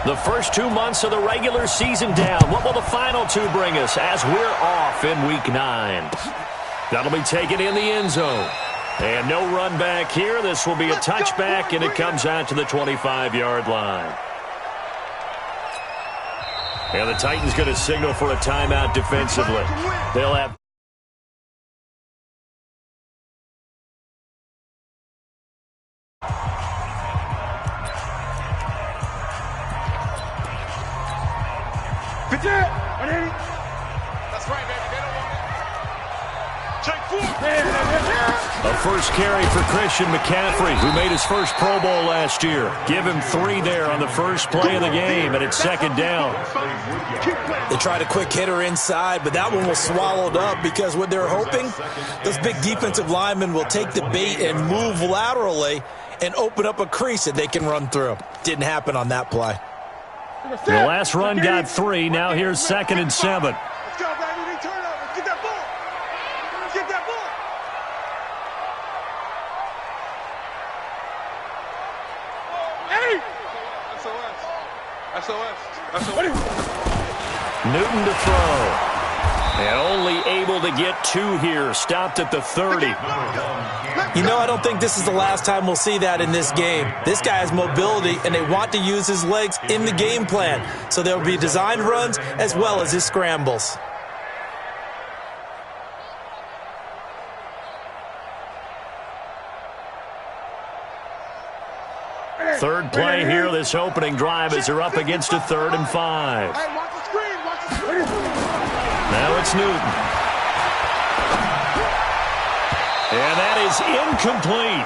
The first 2 months of the regular season down. What will the final 2 bring us as we're off in Week 9? That'll be taken in the end zone. And no run back here. This will be a touchback, and it comes out to the 25-yard line. And the Titans going to signal for a timeout defensively. They'll have... That's right, baby. They don't want it. Take 4. A first carry for Christian McCaffrey, who made his first Pro Bowl last year. Give him 3 there on the first play of the game, and it's second down. They tried a quick hitter inside, but that one was swallowed up because what they're hoping, those big defensive linemen will take the bait and move laterally and open up a crease that they can run through. Didn't happen on that play. The last run got 3. Now here's 2nd and 7. Let's go, baby. They turn up. Let's get that ball. Let's get that ball. Hey! SOS. Newton to throw. And only able to get 2 here. Stopped at the 30. You know, I don't think this is the last time we'll see that in this game. This guy has mobility, and they want to use his legs in the game plan. So there will be designed runs as well as his scrambles. Third play here, this opening drive as they're up against a 3rd and 5. Hey, watch the screen. Watch the screen. Now it's Newton. And that is incomplete.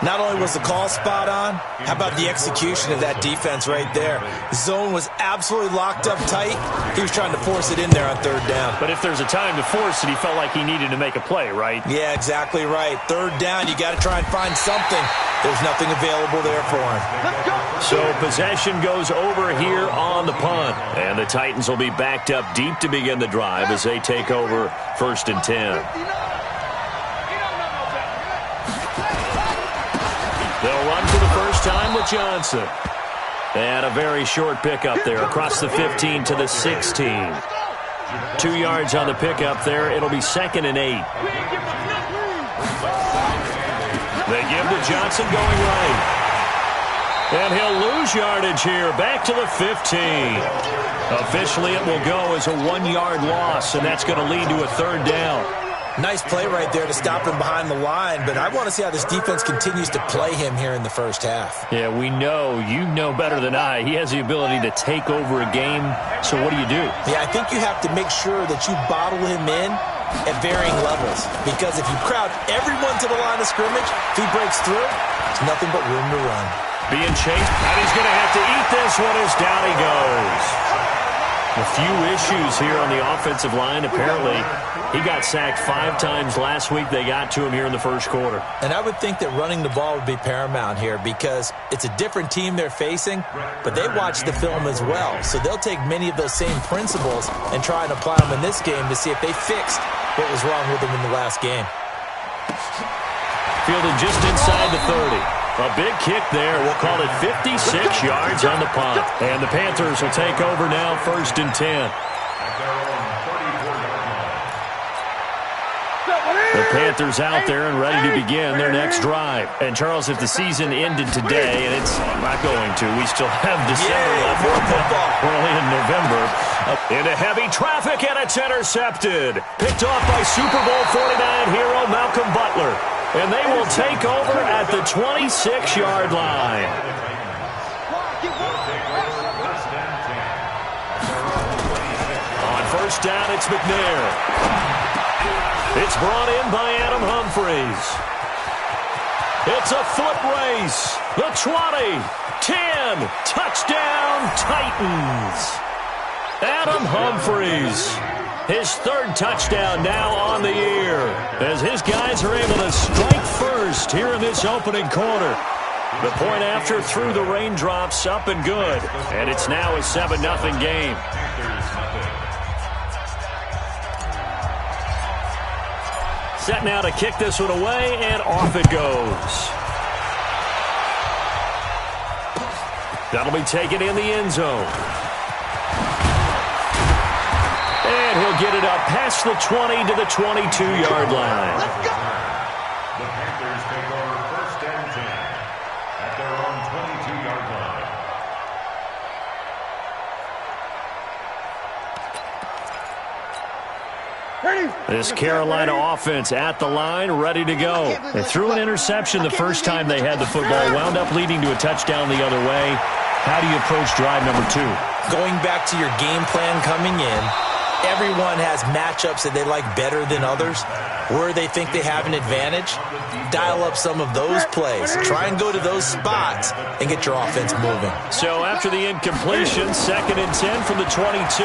Not only was the call spot on, how about the execution of that defense right there? The zone was absolutely locked up tight. He was trying to force it in there on 3rd down. But if there's a time to force it, he felt like he needed to make a play, right? Yeah, exactly right. 3rd down, you got to try and find something. There's nothing available there for him. So possession goes over here on the punt. And the Titans will be backed up deep to begin the drive as they take over 1st and 10. They'll run for the first time with Johnson. And a very short pickup there across the 15 to the 16. 2 yards on the pickup there. It'll be 2nd and 8. They give to Johnson going right. And he'll lose yardage here. Back to the 15. Officially, it will go as a 1-yard loss, and that's going to lead to a 3rd down. Nice play right there to stop him behind the line, but I want to see how this defense continues to play him here in the first half. Yeah, we know. You know better than I. He has the ability to take over a game, so what do? Yeah, I think you have to make sure that you bottle him in at varying levels, because if you crowd everyone to the line of scrimmage, if he breaks through, there's nothing but room to run. Being chased, and he's going to have to eat this one as down he goes. A few issues here on the offensive line. Apparently, he got sacked 5 times last week. They got to him here in the first quarter. And I would think that running the ball would be paramount here because it's a different team they're facing, but they watch the film as well. So they'll take many of those same principles and try and apply them in this game to see if they fixed what was wrong with them in the last game. Fielded just inside the 30. A big kick there. We'll call it 56 yards on the punt. And the Panthers will take over now, 1st and 10. The Panthers out there and ready to begin their next drive. And, Charles, if the season ended today, and it's not going to, we still have December left. Early in November. Into heavy traffic, and it's intercepted. Picked off by Super Bowl 49 hero Malcolm Butler. And they will take over at the 26-yard line. On 1st down, it's McNair. It's brought in by Adam Humphries. It's a foot race. The 20, 10, touchdown Titans. Adam Humphries. His 3rd touchdown now on the year as his guys are able to strike first here in this opening quarter. The point after through the raindrops up and good. And it's now a 7-0 game. Set now to kick this one away, and off it goes. That'll be taken in the end zone. And he'll get it up past the 20 to the 22-yard line. Let's go. The Panthers take over 1st and 10 at their own 22-yard line. This Carolina offense at the line, ready to go. They threw an interception the first time they had the football, wound up leading to a touchdown the other way. How do you approach drive number 2? Going back to your game plan coming in, everyone has matchups that they like better than others. Where they think they have an advantage, dial up some of those plays. Try and go to those spots and get your offense moving. So after the incompletion, 2nd and 10 from the 22.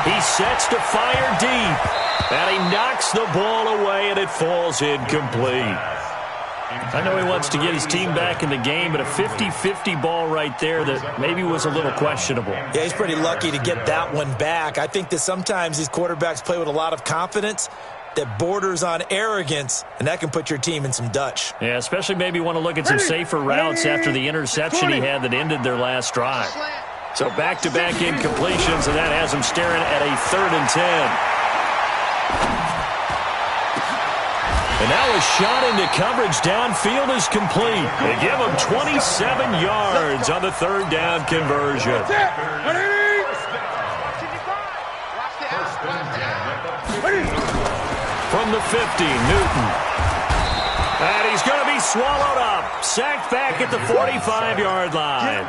He sets to fire deep, and he knocks the ball away, and it falls incomplete. I know he wants to get his team back in the game, but a 50-50 ball right there that maybe was a little questionable. Yeah, he's pretty lucky to get that one back. I think that sometimes these quarterbacks play with a lot of confidence that borders on arrogance, and that can put your team in some Dutch. Yeah, especially maybe want to look at some safer routes after the interception he had that ended their last drive. So back-to-back incompletions, and that has him staring at a 3rd and 10. And now a shot into coverage downfield is complete. They give him 27 yards on the 3rd down conversion. From the 50, Newton. And he's going to be swallowed up. Sacked back at the 45-yard line.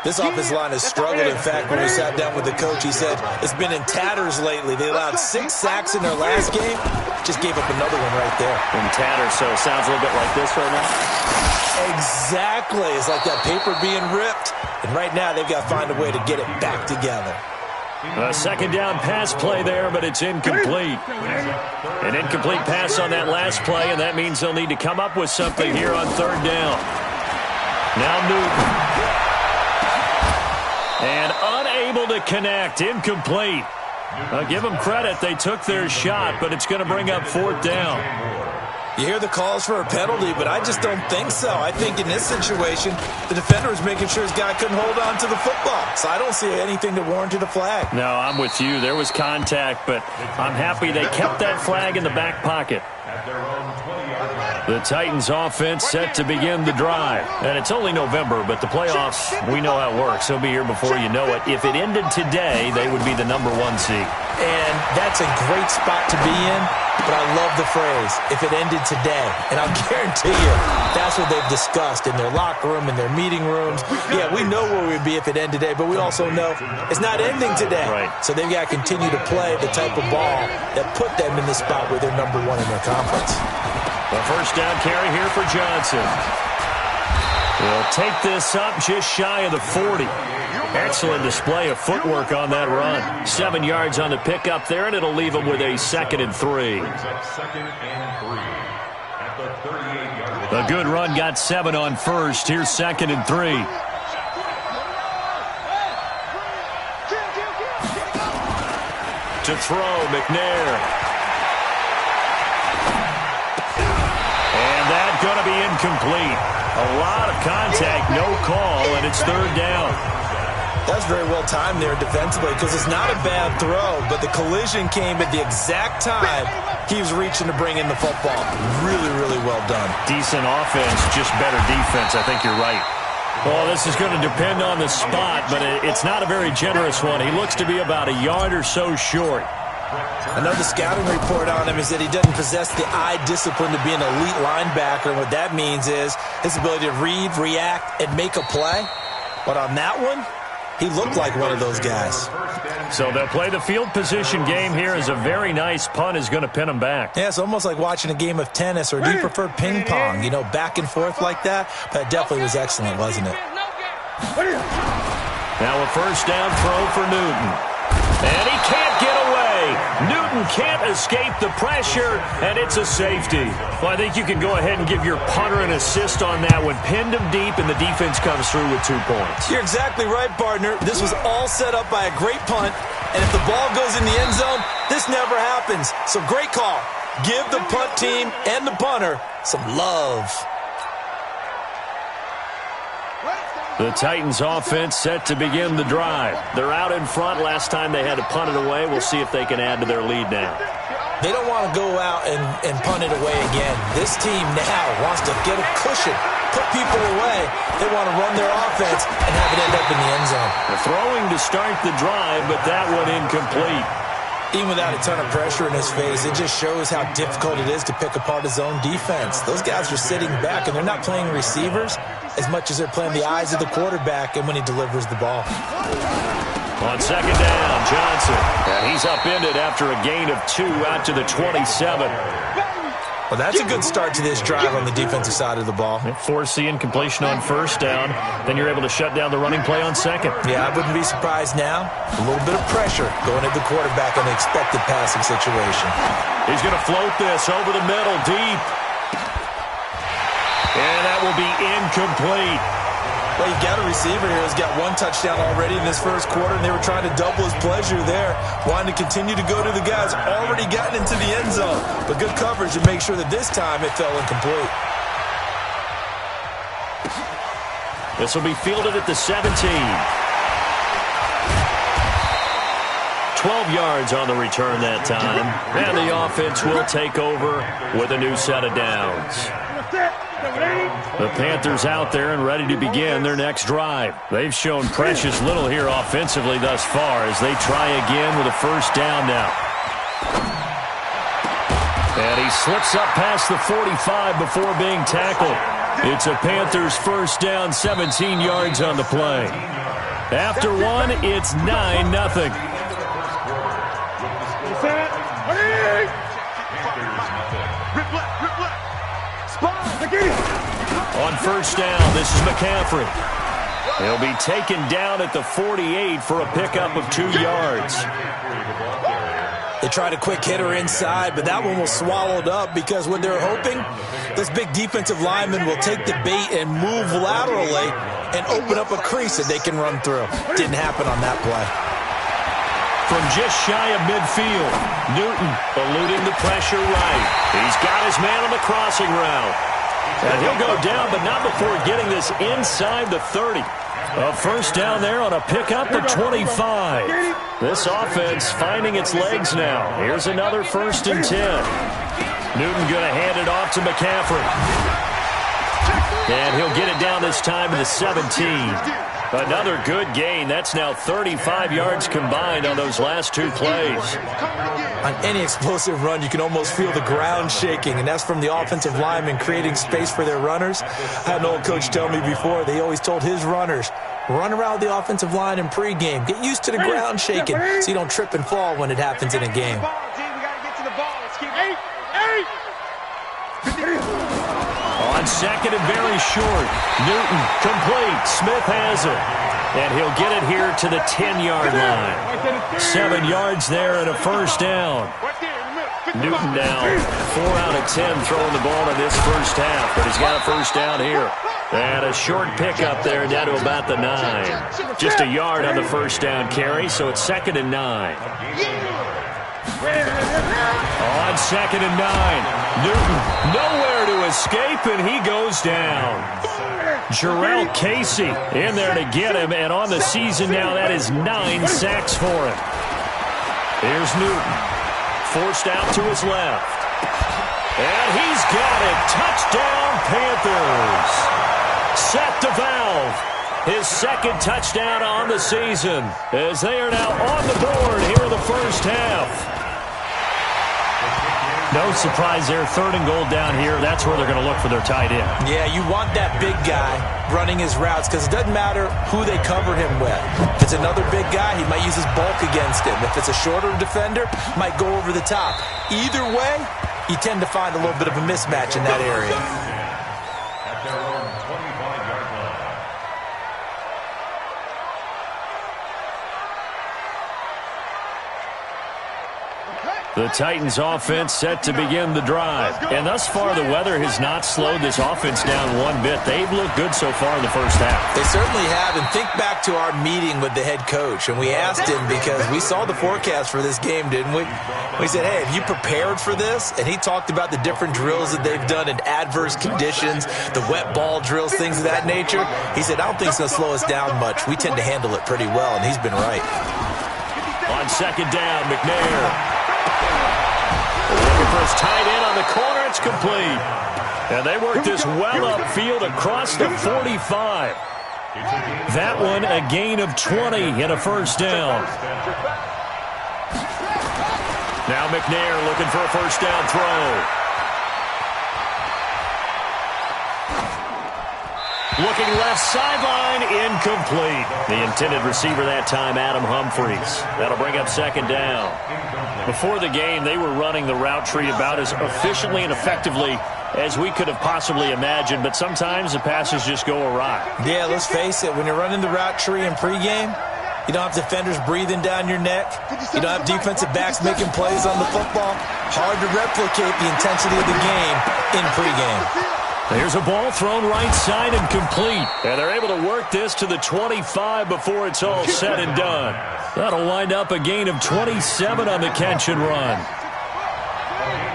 This offensive line has struggled. In fact, when we sat down with the coach, he said it's been in tatters lately. They allowed 6 sacks in their last game. Just gave up another one right there. In tatters, so it sounds a little bit like this right now. Exactly. It's like that paper being ripped. And right now, they've got to find a way to get it back together. A 2nd down pass play there, but it's incomplete. An incomplete pass on that last play, and that means they'll need to come up with something here on 3rd down. Now Newton. And unable to connect. Incomplete. I'll give them credit. They took their shot, but it's going to bring up 4th down. You hear the calls for a penalty, but I just don't think so. I think in this situation, the defender was making sure his guy couldn't hold on to the football. So I don't see anything that warranted a flag. No, I'm with you. There was contact, but I'm happy they kept that flag in the back pocket. The Titans offense set to begin the drive. And it's only November, but the playoffs, we know how it works. They'll be here before you know it. If it ended today, they would be the number 1 seed. And that's a great spot to be in, but I love the phrase, if it ended today. And I'll guarantee you, that's what they've discussed in their locker room, in their meeting rooms. Yeah, we know where we'd be if it ended today, but we also know it's not ending today. Right. So they've got to continue to play the type of ball that put them in the spot where they're number 1 in their conference. The 1st down carry here for Johnson. He'll take this up just shy of the 40. Excellent display of footwork on that run. 7 yards on the pickup there, and it'll leave him with a 2nd and 3. A good run got 7 on first. Here's 2nd and 3. To throw, McNair. Going to be incomplete. A lot of contact, no call, and it's 3rd down. That's very well timed there defensively because it's not a bad throw, but the collision came at the exact time he was reaching to bring in the football. Really, really well done. Decent offense, just better defense. I think you're right. Well, this is going to depend on the spot, but it's not a very generous one. He looks to be about a yard or so short. Another scouting report on him is that he doesn't possess the eye discipline to be an elite linebacker. And what that means is his ability to read, react, and make a play. But on that one, he looked like one of those guys. So they'll play the field position game here as a very nice punt is going to pin him back. Yeah, it's almost like watching a game of tennis, or do you prefer ping pong? You know, back and forth like that? That definitely was excellent, wasn't it? Now a 1st down throw for Newton. And he can't get away. Newton can't escape the pressure, and it's a safety. Well, I think you can go ahead and give your punter an assist on that one. Pinned him deep, and the defense comes through with 2 points. You're exactly right, partner. This was all set up by a great punt, and if the ball goes in the end zone, this never happens. So great call. Give the punt team and the punter some love. The Titans offense set to begin the drive. They're out in front. Last time they had to punt it away. We'll see if they can add to their lead now. They don't want to go out and punt it away again. This team now wants to get a cushion, put people away. They want to run their offense and have it end up in the end zone. They're throwing to start the drive, but that one incomplete. Even without a ton of pressure in his face, it just shows how difficult it is to pick apart his own defense. Those guys are sitting back, and they're not playing receivers as much as they're playing the eyes of the quarterback and when he delivers the ball. On second down, Johnson. And he's upended after a gain of 2 out to the 27. Well, that's a good start to this drive on the defensive side of the ball. Force the incompletion on first down. Then you're able to shut down the running play on second. Yeah, I wouldn't be surprised now. A little bit of pressure going at the quarterback in an expected passing situation. He's going to float this over the middle, deep. And that will be incomplete. Well, you got a receiver here who's got 1 touchdown already in this first quarter, and they were trying to double his pleasure there, wanting to continue to go to the guys already gotten into the end zone. But good coverage to make sure that this time it fell incomplete. This will be fielded at the 17. 12 yards on the return that time. And the offense will take over with a new set of downs. The Panthers out there and ready to begin their next drive. They've shown precious little here offensively thus far as they try again with a first down now. And he slips up past the 45 before being tackled. It's a Panthers first down, 17 yards on the play. After one, it's 9-0. On first down, this is McCaffrey. He'll be taken down at the 48 for a pickup of 2 yards. They tried a quick hitter inside, but that one was swallowed up because what they're hoping, this big defensive lineman will take the bait and move laterally and open up a crease that they can run through. Didn't happen on that play. From just shy of midfield, Newton eluding the pressure right. He's got his man on the crossing route. And he'll go down, but not before getting this inside the 30. A first down there on a pickup at 25. This offense finding its legs now. Here's another 1st and 10. Newton going to hand it off to McCaffrey. And he'll get it down this time to the 17. Another good gain. That's now 35 yards combined on those last 2 plays. On any explosive run, you can almost feel the ground shaking, and that's from the offensive linemen creating space for their runners. I had an old coach tell me before, they always told his runners, run around the offensive line in pregame. Get used to the ground shaking so you don't trip and fall when it happens in a game. On second and very short, Newton complete. Smith has it. And he'll get it here to the 10-yard line. 7 yards there and a first down. Newton now 4 out of 10 throwing the ball in this first half, but he's got a first down here. And a short pickup there down to about the 9. Just a yard on the first down carry, so it's 2nd and 9. On 2nd and 9, Newton nowhere to escape, and he goes down. Jarrell Casey in there to get him, and on the season now, that is 9 sacks for him. Here's Newton, forced out to his left. And he's got it. Touchdown, Panthers. Set to Valve. His 2nd touchdown on the season as they are now on the board here in the first half. No surprise there, 3rd and goal down here. That's where they're going to look for their tight end. Yeah, you want that big guy running his routes because it doesn't matter who they cover him with. If it's another big guy, he might use his bulk against him. If it's a shorter defender, might go over the top. Either way, you tend to find a little bit of a mismatch in that area. At their own 25-yard line. The Titans offense set to begin the drive. And thus far, the weather has not slowed this offense down one bit. They've looked good so far in the first half. They certainly have. And think back to our meeting with the head coach. And we asked him, because we saw the forecast for this game, didn't we? We said, hey, have you prepared for this? And he talked about the different drills that they've done in adverse conditions, the wet ball drills, things of that nature. He said, I don't think it's going to slow us down much. We tend to handle it pretty well, and he's been right. On second down, McNair. Looking for his tight end on the corner. It's complete. And they worked this well upfield across the 45. That one a gain of 20 and a first down. Now McNair looking for a first down throw. Looking left sideline, incomplete. The intended receiver that time, Adam Humphries. That'll bring up second down. Before the game, they were running the route tree about as efficiently and effectively as we could have possibly imagined, but sometimes the passes just go awry. Yeah, let's face it. When you're running the route tree in pregame, you don't have defenders breathing down your neck. You don't have defensive backs making plays on the football. Hard to replicate the intensity of the game in pregame. There's a ball thrown right side and complete. And they're able to work this to the 25 before it's all said and done. That'll wind up a gain of 27 on the catch and run.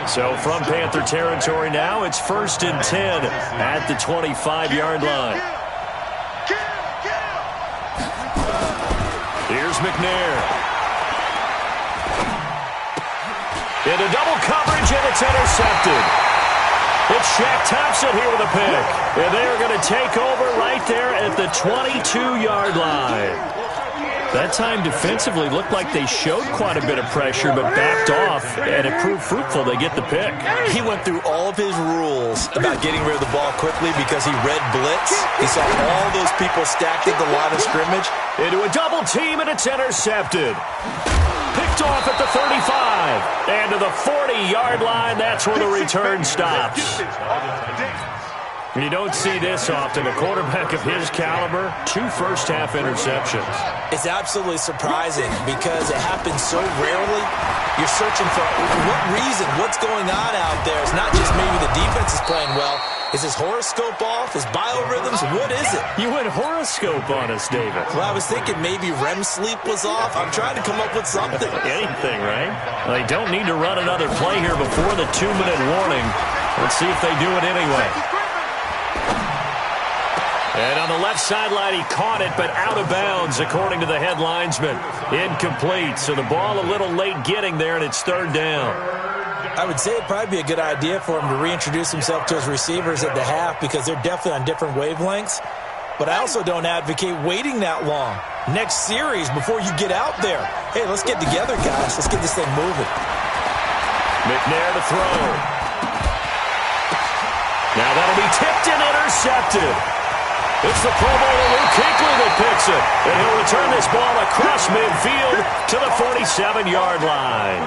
So from Panther territory now, it's 1st and 10 at the 25-yard line. Here's McNair. Into double coverage, and it's intercepted. It's Shaq Thompson here with a pick. And they are going to take over right there at the 22-yard line. That time defensively looked like they showed quite a bit of pressure but backed off, and it proved fruitful. They get the pick. He went through all of his rules about getting rid of the ball quickly because he read blitz. He saw all those people stacked at the line of scrimmage. Into a double team, and it's intercepted. Picked off at the 35. And to the 40-yard line, that's where the return stops. You don't see this often. A quarterback of his caliber, 2 first-half interceptions. It's absolutely surprising because it happens so rarely. You're searching for what reason, what's going on out there. It's not just maybe the defense is playing well. Is his horoscope off? His biorhythms? What is it? You went horoscope on us, David. Well, I was thinking maybe REM sleep was off. I'm trying to come up with something. Anything, right? Well, they don't need to run another play here before the 2-minute warning. Let's see if they do it anyway. And on the left sideline, he caught it, but out of bounds, according to the head linesman. Incomplete, so the ball a little late getting there, and it's 3rd down. I would say it'd probably be a good idea for him to reintroduce himself to his receivers at the half because they're definitely on different wavelengths. But I also don't advocate waiting that long. Next series, before you get out there, hey, let's get together, guys. Let's get this thing moving. McNair to throw. Now that'll be tipped and intercepted. It's the Pro Bowler Luke Kuechly that picks it. And he'll return this ball across midfield to the 47-yard line.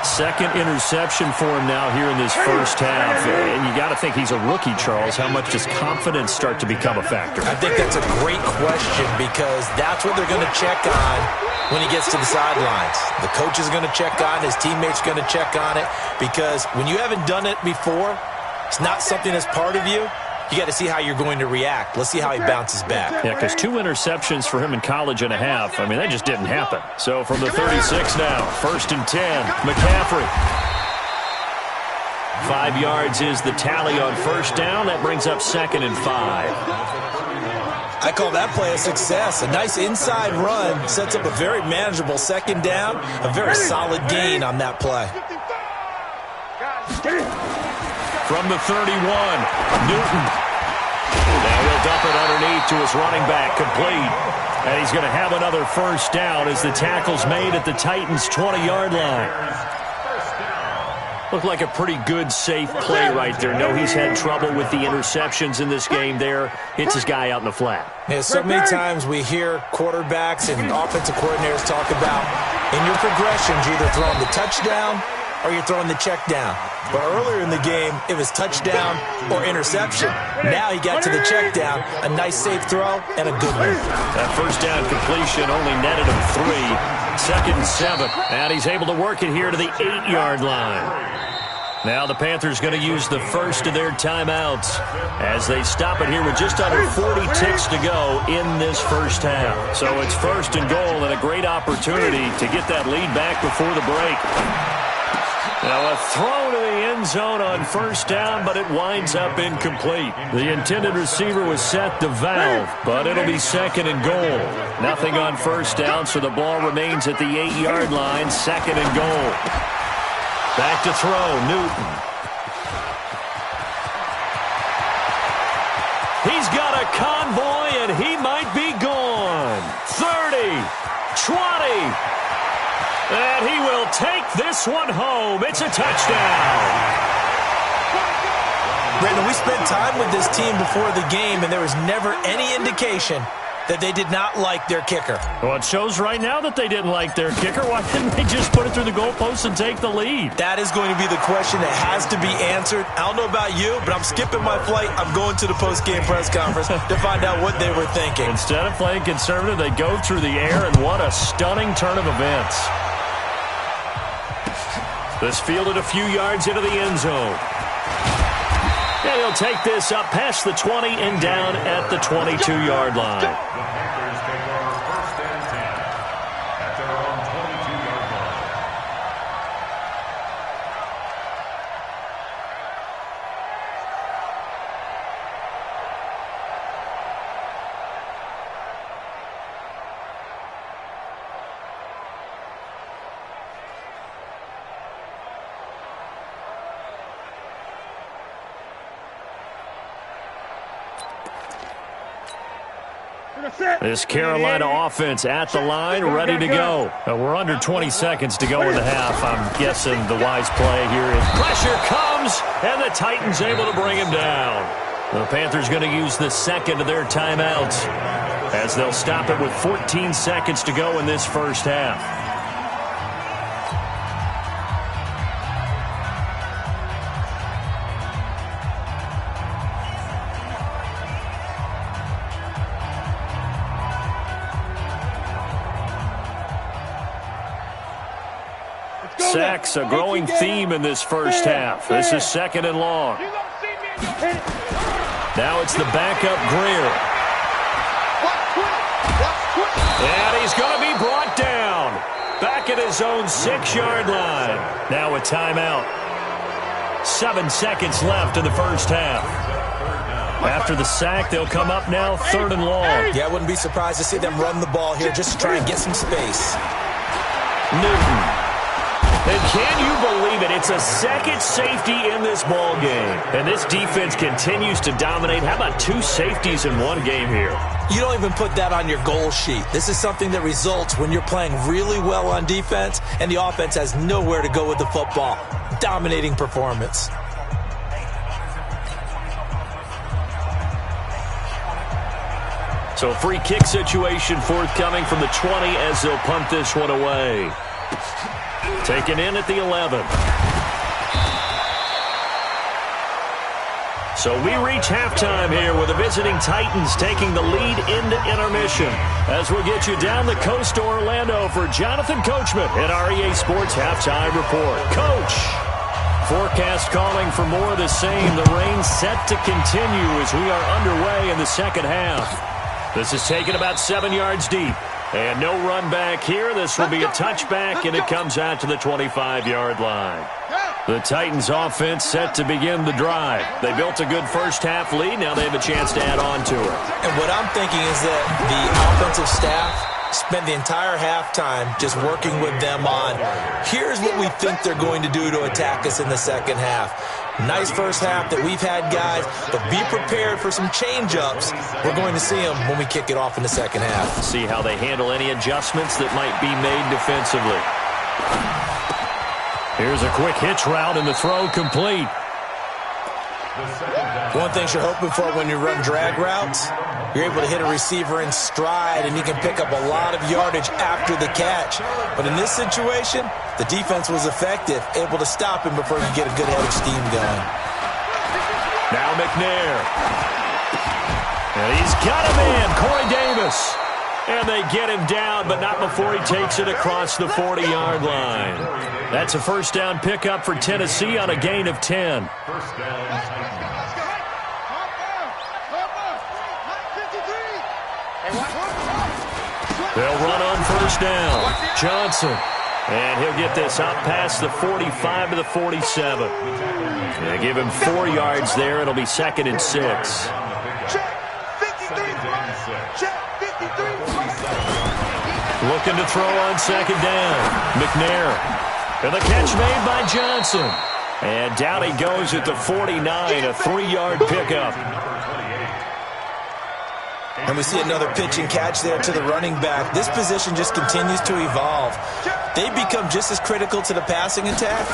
Second interception for him now here in this first half. And you got to think he's a rookie, Charles. How much does confidence start to become a factor? I think that's a great question because that's what they're going to check on when he gets to the sidelines. The coach is going to check on, his teammates are going to check on it because when you haven't done it before, it's not something that's part of you. You got to see how you're going to react. Let's see how he bounces back. Yeah, because 2 interceptions for him in college and a half. I mean, that just didn't happen. So from the 36 now, 1st and 10, McCaffrey. 5 yards is the tally on first down. That brings up 2nd and 5. I call that play a success. A nice inside run sets up a very manageable 2nd down. A very solid gain on that play. From the 31, Newton. Now he'll dump it underneath to his running back, complete. And he's going to have another first down as the tackle's made at the Titans' 20-yard line. Looked like a pretty good, safe play right there. No, he's had trouble with the interceptions in this game there. Hits his guy out in the flat. Yeah, so many times we hear quarterbacks and offensive coordinators talk about in your progressions, you're either throwing the touchdown or you're throwing the check down. But earlier in the game, it was touchdown or interception. Now he got to the check down, a nice safe throw, and a good one. That first down completion only netted him 3. 2nd and 7. And he's able to work it here to the 8-yard line. Now the Panthers going to use the first of their timeouts as they stop it here with just under 40 ticks to go in this first half. So it's 1st and goal and a great opportunity to get that lead back before the break. Now a throw to the end zone on 1st down, but it winds up incomplete. The intended receiver was set to valve, but it'll be 2nd and goal. Nothing on 1st down, so the ball remains at the 8-yard line, 2nd and goal. Back to throw, Newton. He's got a convoy, and he might be gone. 30, 20, and he will take this one home. It's a touchdown. Brandon, we spent time with this team before the game, and there was never any indication that they did not like their kicker. Well, it shows right now that they didn't like their kicker. Why didn't they just put it through the goalpost and take the lead? That is going to be the question that has to be answered. I don't know about you, but I'm skipping my flight. I'm going to the post-game press conference to find out what they were thinking. Instead of playing conservative, they go through the air, and what a stunning turn of events. This fielded a few yards into the end zone. And he'll take this up past the 20 and down at the 22-yard line. The Panthers take over 1st and 10 at their own 22-yard line. This Carolina offense at the line, ready to go. We're under 20 seconds to go in the half. I'm guessing the wise play here is pressure comes, and the Titans able to bring him down. The Panthers going to use the 2nd of their timeouts as they'll stop it with 14 seconds to go in this first half. Sacks, a growing theme in this first half. This is 2nd and long. Now it's the backup Greer. And he's going to be brought down. Back at his own 6-yard line. Now a timeout. 7 seconds left in the first half. After the sack, they'll come up now 3rd and long. Yeah, I wouldn't be surprised to see them run the ball here just to try and get some space. Newton. And can you believe it? It's a 2nd safety in this ball game. And this defense continues to dominate. How about 2 safeties in one game here? You don't even put that on your goal sheet. This is something that results when you're playing really well on defense and the offense has nowhere to go with the football. Dominating performance. So a free kick situation forthcoming from the 20 as they'll punt this one away. Taken in at the 11. So we reach halftime here with the visiting Titans taking the lead into intermission. As we'll get you down the coast to Orlando for Jonathan Coachman at REA Sports Halftime Report. Coach, forecast calling for more of the same. The rain set to continue as we are underway in the second half. This is taken about 7 yards deep. And no run back here. This will be a touchback, and it comes out to the 25-yard line. The Titans offense set to begin the drive. They built a good first half lead. Now they have a chance to add on to it. And what I'm thinking is that the offensive staff spend the entire halftime just working with them on, here's what we think they're going to do to attack us in the second half. Nice first half that we've had, guys, but be prepared for some change-ups. We're going to see them when we kick it off in the second half. See how they handle any adjustments that might be made defensively. Here's a quick hitch route and the throw complete. One thing you're hoping for when you run drag routes, You're able to hit a receiver in stride, and you can pick up a lot of yardage after the catch. But in this situation, the defense was effective, able to stop him before he could get a good head of steam going. Now McNair. And he's got a man, Corey Davis. And they get him down, but not before he takes it across the 40-yard line. That's a first down pickup for Tennessee on a gain of 10. First down. They'll run on first down. Johnson. And he'll get this out past the 45 to the 47. They give him 4 yards there. It'll be 2nd and 6. Looking to throw on 2nd down. McNair. And the catch made by Johnson. And down he goes at the 49, a 3-yard pickup. And we see another pitch and catch there to the running back. This position just continues to evolve. They become just as critical to the passing attack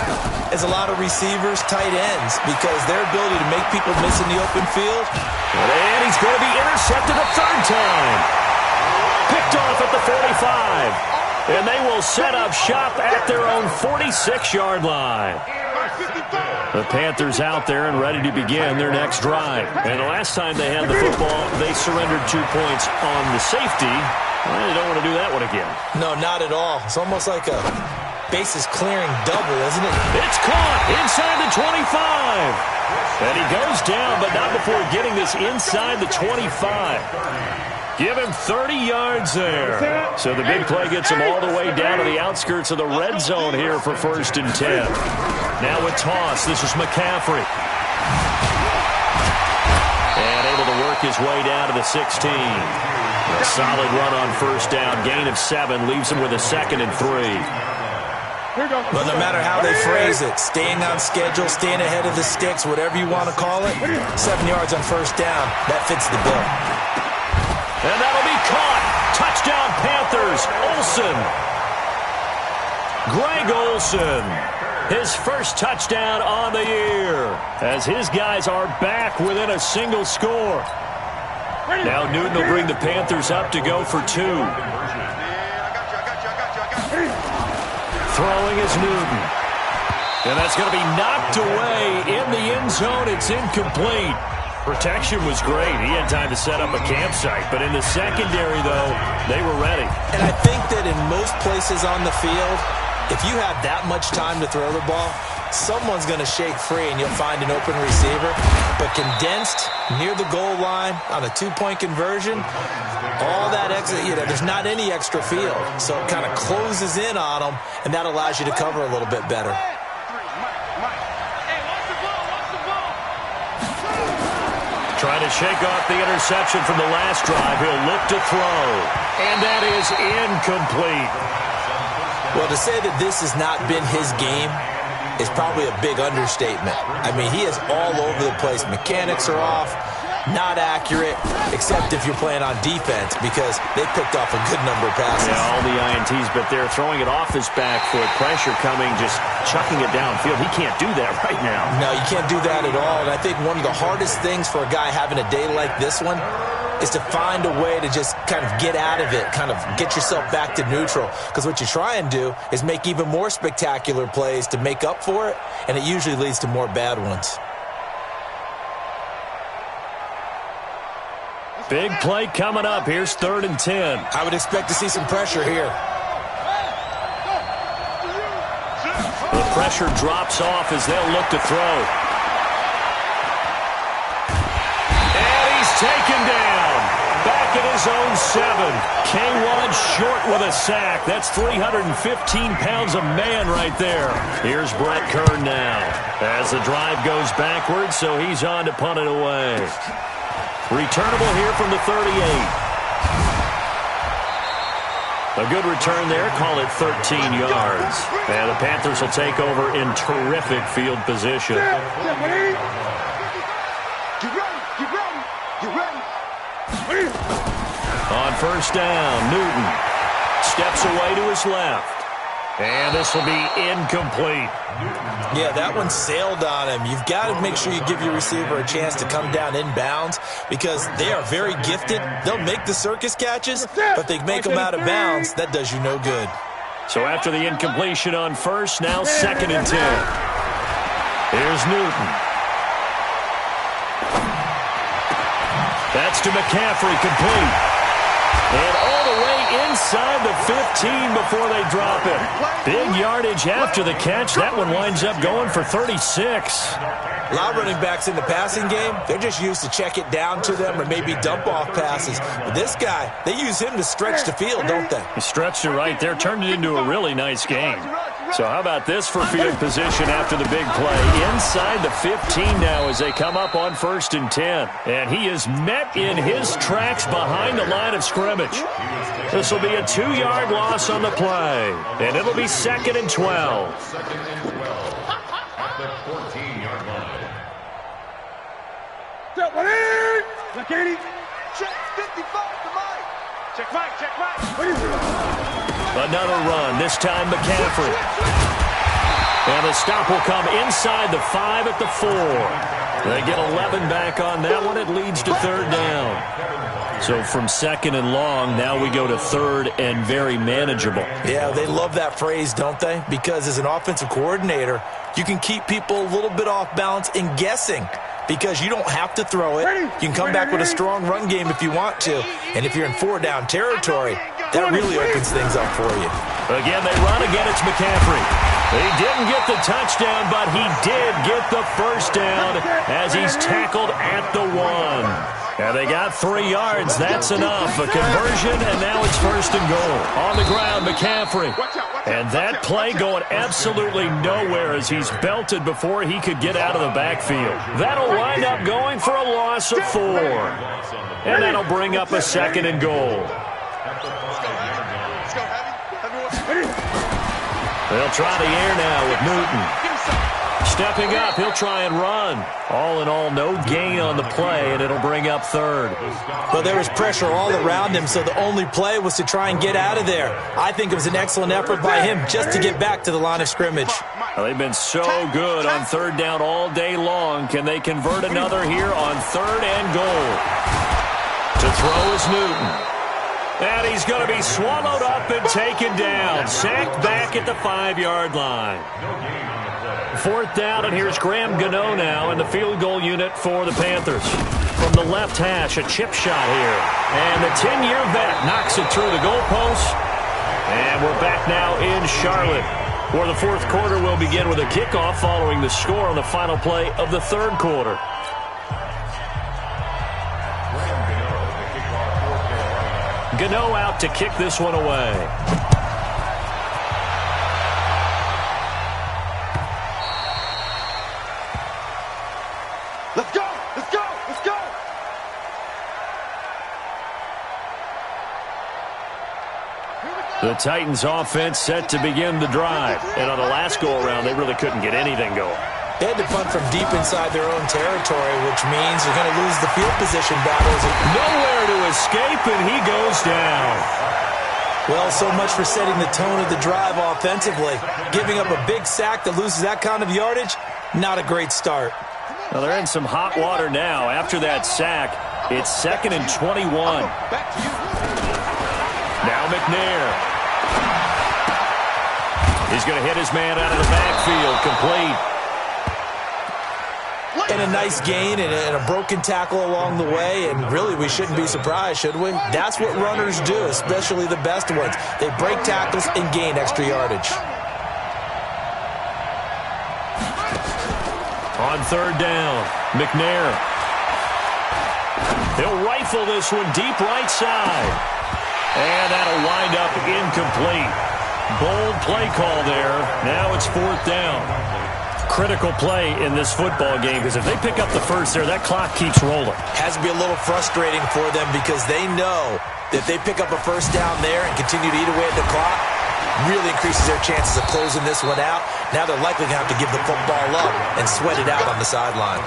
as a lot of receivers, tight ends, because their ability to make people miss in the open field. And he's going to be intercepted a 3rd time. Picked off at the 45. And they will set up shop at their own 46-yard line. The Panthers out there and ready to begin their next drive. And the last time they had the football, they surrendered 2 points on the safety. Well, they don't want to do that one again. No, not at all. It's almost like a bases clearing double, isn't it? It's caught inside the 25. And he goes down, but not before getting this inside the 25. Give him 30 yards there. So the big play gets him all the way down to the outskirts of the red zone here for 1st and 10. Now with toss, this is McCaffrey. And able to work his way down to the 16. A solid run on first down. Gain of 7 leaves him with a 2nd and 3. But no matter how they phrase it, staying on schedule, staying ahead of the sticks, whatever you want to call it, 7 yards on first down, that fits the bill. And that'll be caught. Touchdown Panthers. Olsen. Greg Olsen. His first touchdown on the year. As his guys are back within a single score. Now Newton will bring the Panthers up to go for 2. Throwing is Newton. And that's going to be knocked away in the end zone. It's incomplete. Protection was great. He had time to set up a campsite. But in the secondary, though, they were ready. And I think that in most places on the field, if you have that much time to throw the ball, someone's going to shake free and you'll find an open receiver. But condensed near the goal line on a 2-point conversion, all that extra, there's not any extra field. So it kind of closes in on them, and that allows you to cover a little bit better. Trying to shake off the interception from the last drive. He'll look to throw. And that is incomplete. Well, to say that this has not been his game is probably a big understatement. I mean, he is all over the place. Mechanics are off, not accurate, except if you're playing on defense, because they picked off a good number of passes. Yeah, all the INTs, but they're throwing it off his back foot. Pressure coming, just chucking it downfield. He can't do that right now. No, you can't do that at all. And I think one of the hardest things for a guy having a day like this one is to find a way to just kind of get out of it, kind of get yourself back to neutral. Because what you try and do is make even more spectacular plays to make up for it, and it usually leads to more bad ones. Big play coming up. Here's 3rd and 10. I would expect to see some pressure here. The pressure drops off as they'll look to throw. And he's taken down. Back at his own 7. K1 short with a sack. That's 315 pounds of man right there. Here's Brett Kern now. As the drive goes backwards, so he's on to punt it away. Returnable here from the 38. A good return there. Call it 13 yards. And the Panthers will take over in terrific field position. On first down, Newton steps away to his left. And this will be incomplete. Yeah, that one sailed on him. You've got to make sure you give your receiver a chance to come down inbounds because they are very gifted. They'll make the circus catches, but they make them out of bounds. That does you no good. So after the incompletion on first, now 2nd and 10. Here's Newton. That's to McCaffrey, complete. And all the way inside the 15 before they drop it. Big yardage after the catch. That one winds up going for 36. A lot of running backs in the passing game, they're just used to check it down to them or maybe dump off passes. But this guy, they use him to stretch the field, don't they? He stretched it right there, turned it into a really nice game. So how about this for field position after the big play? Inside the 15 now as they come up on 1st and 10. And he is met in his tracks behind the line of scrimmage. This will be a 2-yard loss on the play. And it'll be 2nd and 12. At the 14-yard line. Check 80. Check 55 to Mike. Check Mike. Check Mike. Another run, this time McCaffrey. And the stop will come inside the 5 at the 4. They get 11 back on that one. It leads to 3rd down. So from 2nd and long, now we go to 3rd and very manageable. Yeah, they love that phrase, don't they? Because as an offensive coordinator, you can keep people a little bit off balance and guessing because you don't have to throw it. You can come back with a strong run game if you want to. And if you're in 4-down territory, that really opens things up for you. Again, they run again. It's McCaffrey. He didn't get the touchdown, but he did get the first down as he's tackled at the 1. And they got 3 yards. That's enough. A conversion, and now it's 1st and goal. On the ground, McCaffrey. And that play going absolutely nowhere as he's belted before he could get out of the backfield. That'll wind up going for a loss of 4. And that'll bring up a 2nd and goal. They'll try the air now with Newton. Stepping up, he'll try and run. All in all, no gain on the play, and it'll bring up 3rd. Well, there was pressure all around him, so the only play was to try and get out of there. I think it was an excellent effort by him just to get back to the line of scrimmage. Well, they've been so good on 3rd down all day long. Can they convert another here on 3rd and goal? To throw is Newton. And he's going to be swallowed up and taken down. Sacked back at the 5-yard line. 4th down, and here's Graham Gano now in the field goal unit for the Panthers. From the left hash, a chip shot here. And the 10-year vet knocks it through the goalpost. And we're back now in Charlotte, where the 4th quarter will begin with a kickoff following the score on the final play of the 3rd quarter. Gano out to kick this one away. Let's go! Let's go! Let's go! The Titans offense set to begin the drive. And on the last go-around, they really couldn't get anything going. They had to punt from deep inside their own territory, which means they're going to lose the field position battles. Nowhere to escape, and he goes down. Well, so much for setting the tone of the drive offensively. Giving up a big sack that loses that kind of yardage, not a great start. Well, they're in some hot water now. After that sack, it's 2nd and 21. Now McNair. He's going to hit his man out of the backfield, complete. And a nice gain and a broken tackle along the way, and really we shouldn't be surprised, should we? That's what runners do, especially the best ones. They break tackles and gain extra yardage. On 3rd down, McNair. He'll rifle this one deep right side. And that'll wind up incomplete. Bold play call there. Now it's 4th down. Critical play in this football game because if they pick up the first there, that clock keeps rolling. Has to be a little frustrating for them because they know that if they pick up a first down there and continue to eat away at the clock, really increases their chances of closing this one out. Now they're likely going to have to give the football up and sweat it out on the sideline.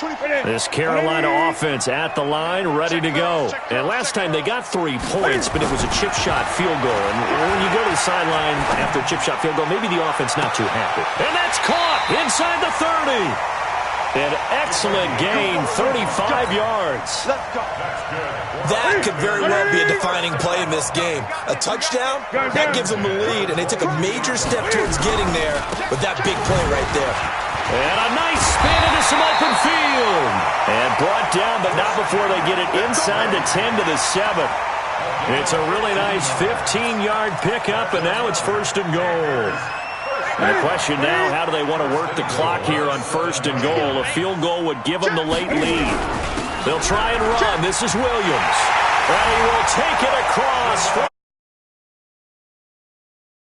This Carolina offense at the line, ready to go. And last time they got 3 points, but it was a chip shot field goal. And when you go to the sideline after a chip shot field goal, maybe the offense not too happy. And that's caught inside the 30. An excellent gain, 35 yards. That could very well be a defining play in this game. A touchdown, that gives them the lead, and they took a major step towards getting there with that big play right there. And a nice spin into some open field. And brought down, but not before they get it inside the 10 to the 7. It's a really nice 15-yard pickup, and now it's 1st and goal. And the question now, how do they want to work the clock here on 1st and goal? A field goal would give them the late lead. They'll try and run. This is Williams. And he will take it across.